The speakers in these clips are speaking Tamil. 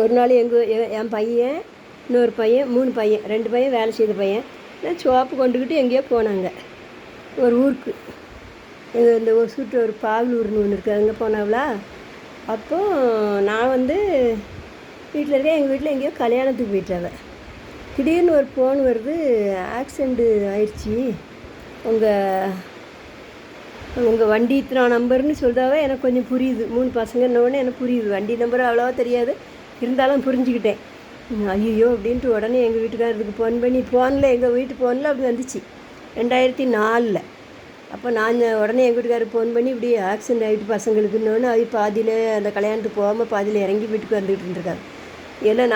ஒரு நாள் என் பையன், இன்னொரு பையன், 3 பையன், 2 பையன் வேலை செய்த பையன் சோப்பு கொண்டுக்கிட்டு எங்கேயோ போனாங்க ஒரு ஊருக்கு. இந்த ஒரு பாகலூர்னு ஒன்று இருக்குது, அங்கே போனாங்களா. அப்போது நான் வீட்டில் இருக்கேன். எங்கள் வீட்டில் எங்கேயோ கல்யாணத்துக்கு போயிட்டாங்க. திடீர்னு ஒரு ஃபோன் வருது, ஆக்சிடெண்ட்டு ஆயிடுச்சு, உங்கள் வண்டி இத்தனை நம்பர்னு சொல்லிட்டாவே எனக்கு கொஞ்சம் புரியுது. 3 பசங்கன்னொடனே எனக்கு புரியுது. வண்டி நம்பர் அவ்வளோவா தெரியாது, இருந்தாலும் புரிஞ்சுக்கிட்டேன். ஐயோ அப்படின்ட்டு உடனே எங்கள் வீட்டுக்காரருக்கு ஃபோன் பண்ணி, எங்கள் வீட்டு ஃபோனில் அப்படி வந்துச்சு 2004. அப்போ நான் உடனே எங்கள் வீட்டுக்காரருக்கு ஃபோன் பண்ணி இப்படி ஆக்சிடெண்ட் ஆகிட்டு பசங்களுக்குன்னொன்று பாதியில் அந்த கல்யாணத்துக்கு போகாமல் பாதியில் இறங்கி வீட்டுக்கு வந்துக்கிட்டு இருந்திருக்காங்க. எல்லாம்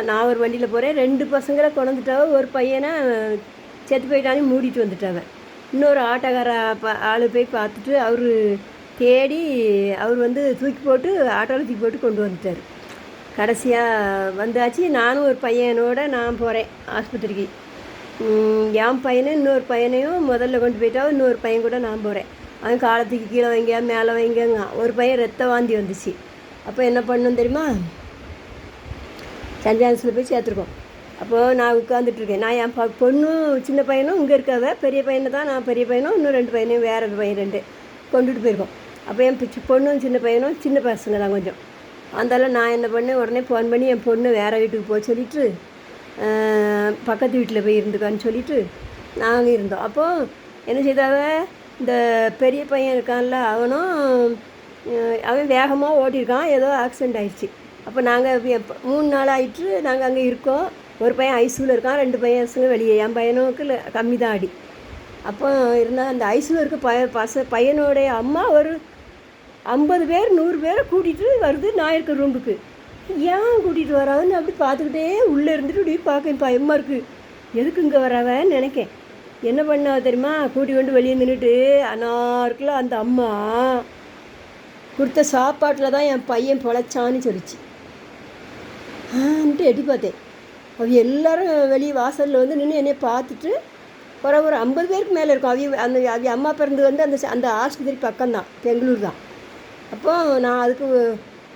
நான் ஒரு வண்டியில் போகிறேன். 2 பசங்களை கொண்டுட்டாவ, ஒரு பையனை செத்து போயிட்டானே மூடிட்டு வந்துட்டாங்க. இன்னொரு ஆட்டோக்கார ஆள் போய் பார்த்துட்டு அவர் தேடி அவர் தூக்கி போட்டு ஆட்டோவில் தூக்கி போட்டு கொண்டு வந்துட்டார். கடைசியாக வந்தாச்சு. நானும் ஒரு பையனோட நான் போகிறேன் ஆஸ்பத்திரிக்கு. என் பையனும் இன்னொரு பையனையும் முதல்ல கொண்டு போயிட்டா, இன்னொரு பையன் கூட நான் போகிறேன். அவன் காலத்துக்கு கீழே வைங்க மேலே வைங்கங்க. ஒரு பையன் ரத்த வாந்தி வந்துச்சு. அப்போ என்ன பண்ணணும் தெரியுமா, சஞ்சான்ஸில் போய் சேர்த்துருக்கோம். அப்போது நான் உட்காந்துட்ருக்கேன். நான் என் பொண்ணும் சின்ன பையனும் இங்கே இருக்காவ. பெரிய பையனை தான் நான், பெரிய பையனும் இன்னும் 2 பையனையும் வேறு பையன் 2 கொண்டுட்டு போயிருக்கோம். அப்போ என் பொண்ணும் சின்ன பையனும் சின்ன பசங்க தான் கொஞ்சம். அதனால் நான் என்ன பண்ணேன், உடனே ஃபோன் பண்ணி என் பொண்ணு வேறு வீட்டுக்கு போக சொல்லிவிட்டு பக்கத்து வீட்டில் போய் இருந்துக்கான்னு சொல்லிவிட்டு நாங்கள் இருந்தோம். அப்போது என்ன செய்தாவ, இந்த பெரிய பையன் இருக்கான்ல, அவன் வேகமாக ஓட்டியிருக்கான், ஏதோ ஆக்சிடெண்ட் ஆயிடுச்சு. அப்போ நாங்கள் 3 நாள் ஆகிட்டு நாங்கள் அங்கே இருக்கோம். ஒரு பையன் ஐசியூவில் இருக்கான், 2 பையன் வெளியே. என் பையனுக்கு கம்மி தான் அடி. அப்போ இருந்தால் அந்த ஐசியூவில் இருக்க பையனோடைய அம்மா ஒரு 50 பேர் 100 பேரை கூட்டிகிட்டு வருது நான் இருக்கிற ரூமுக்கு. ஏன் கூட்டிகிட்டு வராதுன்னு அப்படி பார்த்துக்கிட்டே உள்ளே இருந்துட்டு இப்படி பார்க்க பயமாக இருக்குது. எதுக்கு இங்கே வராவன்னு நினைக்கேன். என்ன பண்ணா தெரியுமா, கூட்டி கொண்டு வெளியே நின்றுட்டு அன்னாருக்குள்ள அந்த அம்மா கொடுத்த சாப்பாட்டில் தான் என் பையன் பொழைச்சான்னு சொல்லிச்சு. எட்டி பார்த்தேன். அவ எல்லோரும் வெளியே வாசலில் நின்று என்னையை பார்த்துட்டு ஒரு 50 பேருக்கு மேலே இருக்கும். அவ அம்மா பிறந்து அந்த ஆஸ்பத்திரி பக்கம்தான், பெங்களூர் தான். அப்போ நான் அதுக்கு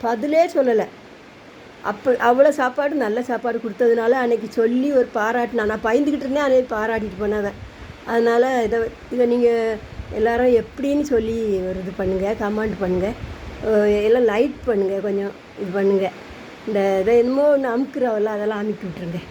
பதிலே சொல்லலை. அப்போ அவ்வளோ சாப்பாடு, நல்ல சாப்பாடு கொடுத்ததுனால அன்றைக்கி சொல்லி ஒரு பாராட்டு. நான் பயந்துக்கிட்டு இருந்தேன், அன்றைக்கி பாராட்டிட்டு போனாவேன். அதனால் இதை நீங்கள் எல்லோரும் எப்படின்னு சொல்லி ஒரு இது பண்ணுங்கள், கமெண்ட் பண்ணுங்கள், எல்லாம் லைக் பண்ணுங்கள், கொஞ்சம் இது பண்ணுங்கள். இதை என்னமோ ஒன்று அமுக்குறவல்ல, அதெல்லாம் அமுக்கி விட்ருங்க.